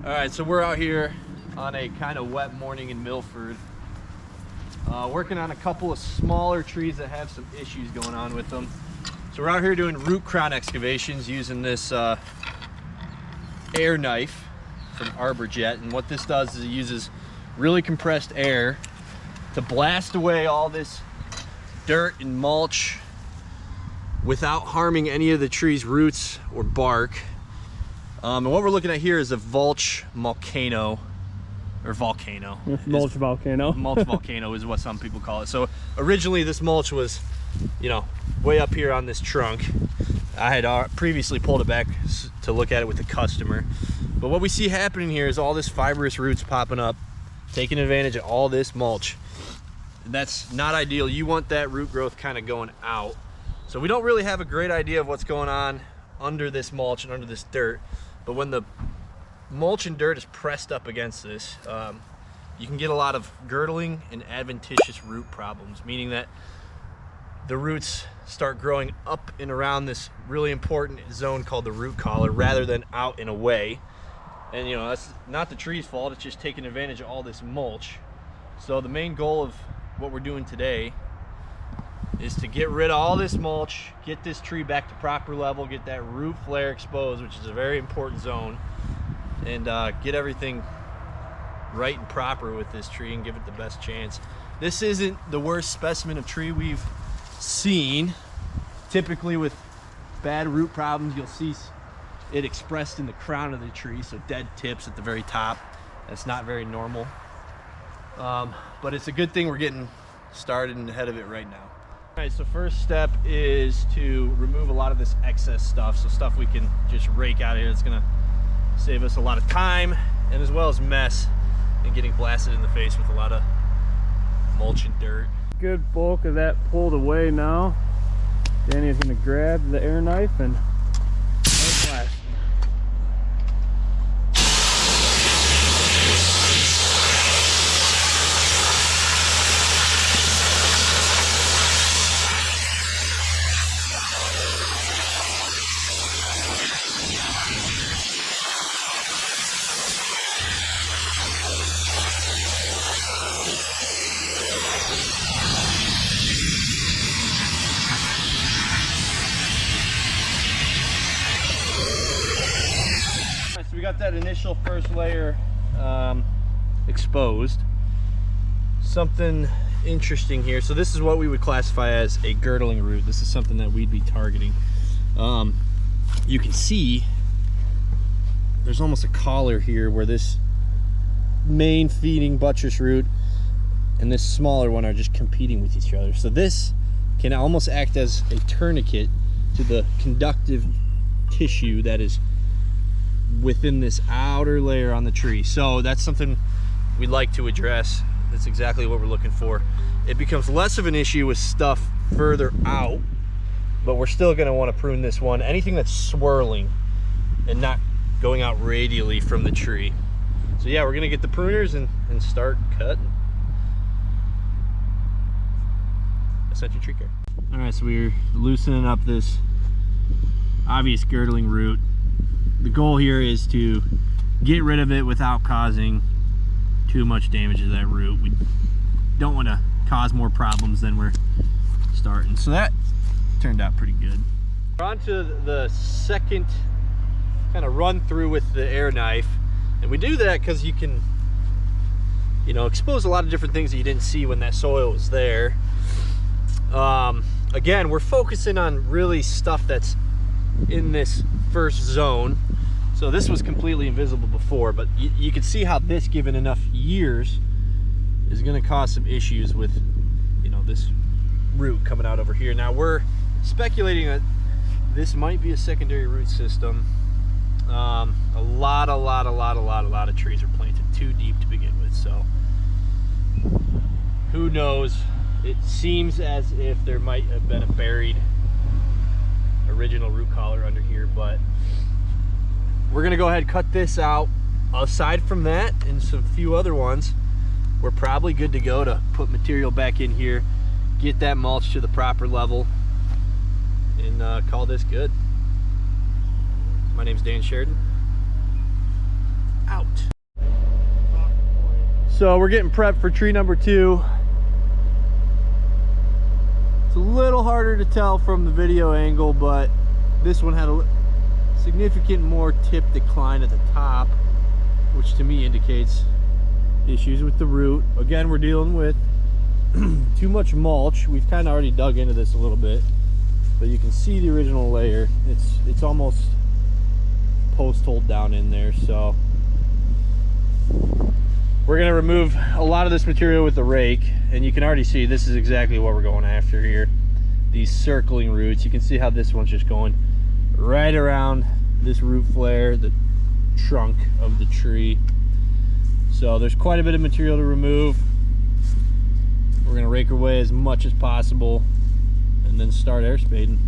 All right, so we're out here on a kind of wet morning in Milford, working on a couple of smaller trees that have some issues going on with them. So we're out here doing root crown excavations using this air knife from Arborjet, and what this does is it uses really compressed air to blast away all this dirt and mulch without harming any of the tree's roots or bark. And what we're looking at here is a mulch volcano, or volcano. Mulch volcano. Mulch volcano is what some people call it. So originally this mulch was, you know, way up here on this trunk. I had previously pulled it back to look at it with the customer. But what we see happening here is all this fibrous roots popping up, taking advantage of all this mulch. That's not ideal. You want that root growth kind of going out. So we don't really have a great idea of what's going on under this mulch and under this dirt. But when the mulch and dirt is pressed up against this, you can get a lot of girdling and adventitious root problems, meaning that the roots start growing up and around this really important zone called the root collar rather than out and away. And you know, that's not the tree's fault, it's just taking advantage of all this mulch. So the main goal of what we're doing today is to get rid of all this mulch, get this tree back to proper level, get that root flare exposed, which is a very important zone, and get everything right and proper with this tree and give it the best chance. This isn't the worst specimen of tree we've seen. Typically with bad root problems, you'll see it expressed in the crown of the tree, so dead tips at the very top. That's not very normal. But it's a good thing we're getting started and ahead of it right now. All right, so first step is to remove a lot of this excess stuff, so stuff we can just rake out of here. It's gonna save us a lot of time and as well as mess and getting blasted in the face with a lot of mulch and dirt. Good bulk of that pulled away now. Danny's gonna grab the air knife and blast. We got that initial first layer exposed. Something interesting here. So this is what we would classify as a girdling root. This is something that we'd be targeting. You can see there's almost a collar here where this main feeding buttress root and this smaller one are just competing with each other. So this can almost act as a tourniquet to the conductive tissue that is within this outer layer on the tree. So that's something we'd like to address. That's exactly what we're looking for. It becomes less of an issue with stuff further out, but we're still going to want to prune this one. Anything that's swirling and not going out radially from the tree. So yeah, we're going to get the pruners and start cutting. Essential tree care. All right, so we're loosening up this obvious girdling root. The goal here is to get rid of it without causing too much damage to that root. We don't want to cause more problems than we're starting. So that turned out pretty good. We're on to the second kind of run through with the air knife. And we do that because you can, you know, expose a lot of different things that you didn't see when that soil was there. Again, we're focusing on really stuff that's in this first zone. So this was completely invisible before, but you can see how this, given enough years, is going to cause some issues with, you know, this root coming out over here. Now we're speculating that this might be a secondary root system. A lot of trees are planted too deep to begin with, so who knows. It seems as if there might have been a buried original root collar under here, but we're gonna go ahead and cut this out. Aside from that and some few other ones, we're probably good to go to put material back in here, get that mulch to the proper level, and call this good. My name's Dan Sheridan. Out. So we're getting prepped for tree number 2. It's a little harder to tell from the video angle, but this one had a significant more tip decline at the top, which to me indicates issues with the root. Again, we're dealing with too much mulch. We've kind of already dug into this a little bit, but you can see the original layer. It's almost post holed down in there. So we're going to remove a lot of this material with the rake, and you can already see this is exactly what we're going after here. These circling roots. You can see how this one's just going right around this root flare, the trunk of the tree. So there's quite a bit of material to remove. We're going to rake away as much as possible and then start air spading.